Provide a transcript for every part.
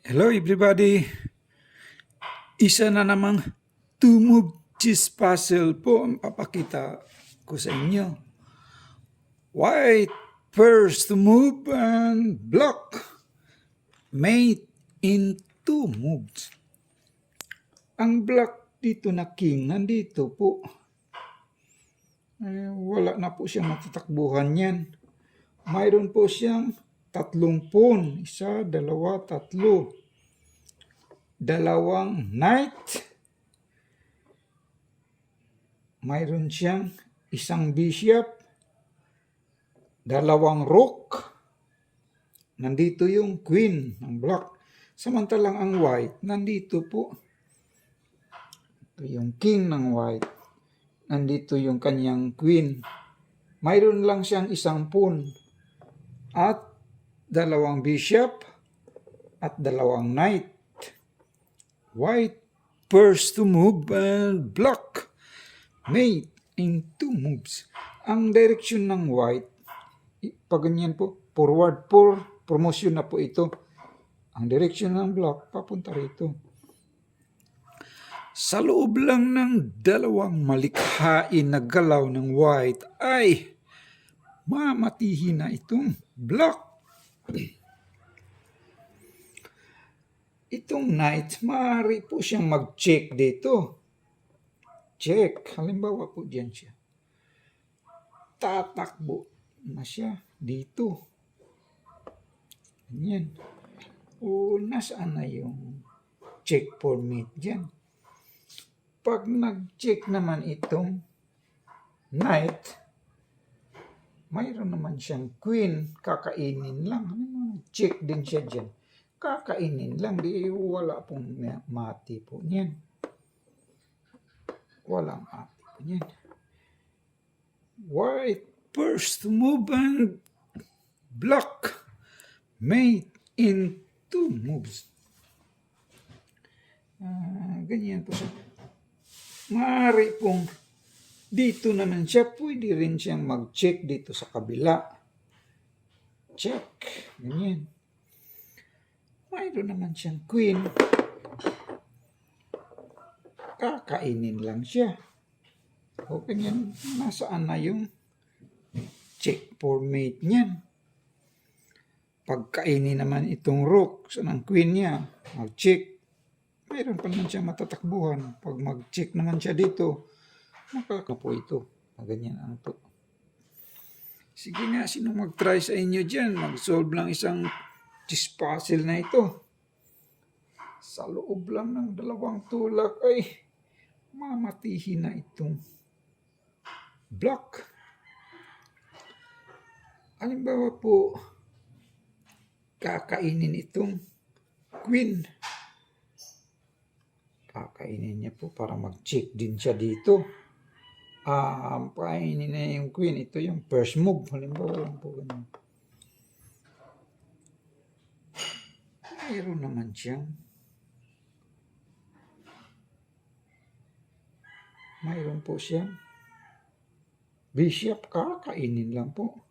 Hello everybody! Isa na namang two-move chess puzzle po ang papakita ko sa inyo. White first move and block. Mate in two moves. Ang block dito na king, nandito po. Wala na po siyang matatakbuhan yan. Mayroon po siyang 3 pawn. 1, 2, 3. 2 knight. Mayroon siyang 1 bishop. 2 rook. Nandito yung queen ng black. Samantalang ang white, nandito po. Ito yung king ng white. Nandito yung kanyang queen. Mayroon lang siyang 1 pawn. At 2 bishop. At 2 knight. White first to move and block. Mate in 2 moves. Ang direction ng white, pag ganyan po, forward for promotion na po ito. Ang direction ng black, papunta rito. Sa loob lang ng 2 malikhain na galaw ng white ay mamatihin na itong black. Itong knight, maaari po siyang mag-check dito. Check. Halimbawa po diyan siya. Tatakbo na siya dito. Ganyan. O nasaan na yung check for mate diyan? Pag nag-check naman itong knight, mayroon naman siyang queen. Kakainin lang. Check din siya diyan. Kakainin lang, di wala pong mati po niyan. Walang mati po niyan. White first move and block. Mate in 2 moves. Ganyan po siya. Maaari pong dito naman siya, pwede rin siyang mag-check dito sa kabila. Check. Ganyan. Mayroon naman siyang queen. Kakainin lang siya. O ganyan, nasaan na yung check for mate niyan? Pagkainin naman itong rook sa ng queen niya, mag-check. Mayroon pa naman siya matatakbuhan. Pag mag-check naman siya dito, makakapo ito. Ganyan ang to. Sige nga, sino mag-try sa inyo dyan? Mag-solve lang isang chess puzzle na ito. Sa loob lang ng 2 tulak ay mamatihin na itong block. Halimbawa po, kakainin itong queen. Kakainin niya po para mag-check din siya dito. Kainin na yung queen. Ito yung first move. Halimbawa lang po ganyan. Mayroon naman siyang mayroon po siyang bishop. Kakainin lang po.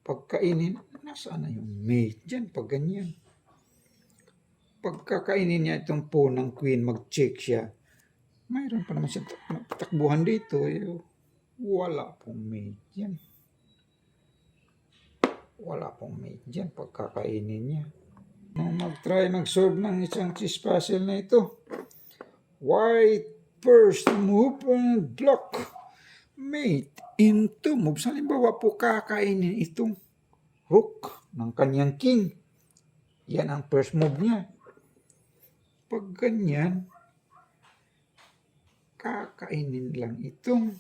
Pagkainin, nasaan na yung mate dyan? Pag ganyan. Pagkakainin niya itong pawn ng queen, mag-check siya. Mayroon pa naman siyang takbuhan dito. Wala pong mate dyan. Wala pong mate dyan pagkakainin niya. Mag-try mag-solve ng isang chess puzzle na ito. White first move and block. Mate in 2 moves. Halimbawa po kakainin itong rook ng kanyang king. Yan ang first move niya. Pag ganyan, kakainin lang itong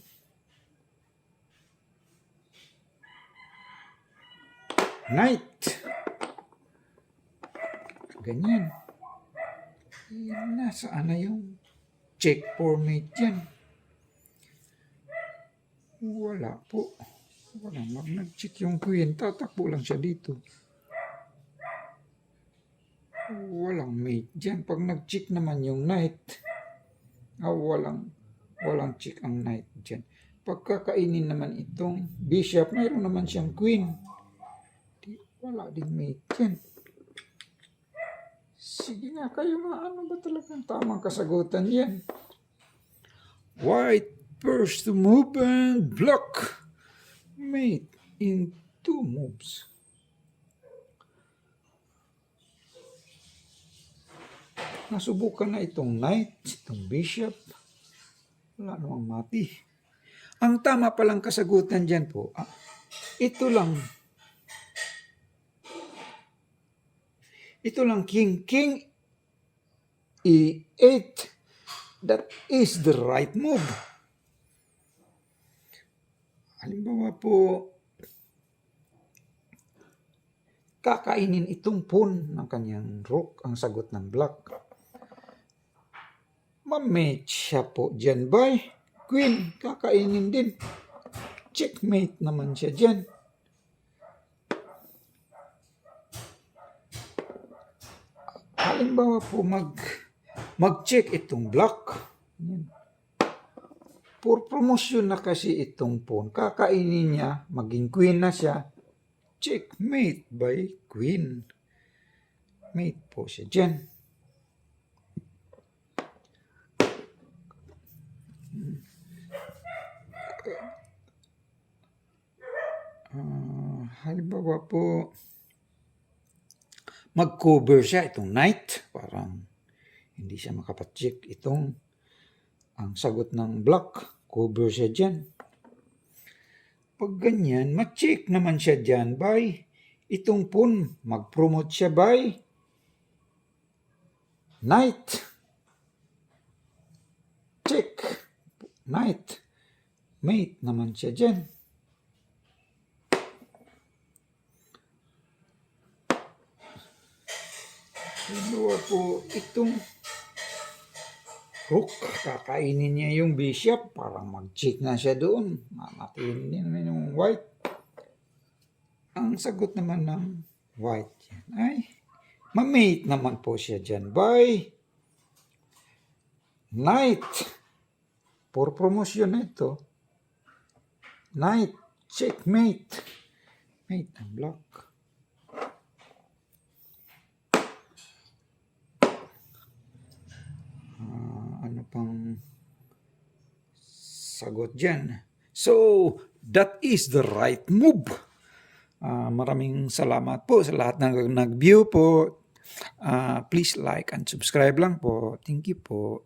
knight. Ganyan. Nasaan na yung check for mate dyan? Wala po. Wala. Nag-check yung queen. Tatakbo lang siya dito. Walang mate dyan. Pag nag-check naman yung knight, walang check ang knight dyan. Pagkakainin naman itong bishop, mayroon naman siyang queen. Wala din mate dyan. Sige nga kayo nga, ano ba talagang tamang kasagutan yan? White first to move and block. Mate in 2 moves. Nasubukan na itong knight, itong bishop. Wala namang mati. Ang tama palang kasagutan dyan po, ito lang. Ito lang, king e8. That is the right move. Halimbawa po, kakainin itong pawn ng kanyang rook, ang sagot ng black. Mamate siya po dyan by queen, kakainin din. Checkmate naman siya dyan. Halimbawa po mag-check itong black. For promotion na kasi itong pawn, kakainin niya, maging queen na siya. Checkmate by queen. Mate po siya dyan. Halimbawa po, mag-cover siya itong knight. Parang hindi siya makapacheck itong ang sagot ng black. Cover siya dyan. Pag ganyan, ma-check naman siya dyan by itong pawn. Mag-promote siya by knight. Check. Knight. Mate naman siya dyan. Halimbawa po, itong rook, kakainin niya yung bishop, parang mag-check na siya doon. Mamatiin din naman yung white. Ang sagot naman ng white yan ay, mamate naman po siya dyan by knight. For promotion na ito, knight, checkmate. Mate ang black. Ano pang sagot dyan? So, that is the right move. Maraming salamat po sa lahat ng nag-view po. Please like and subscribe lang po. Thank you po.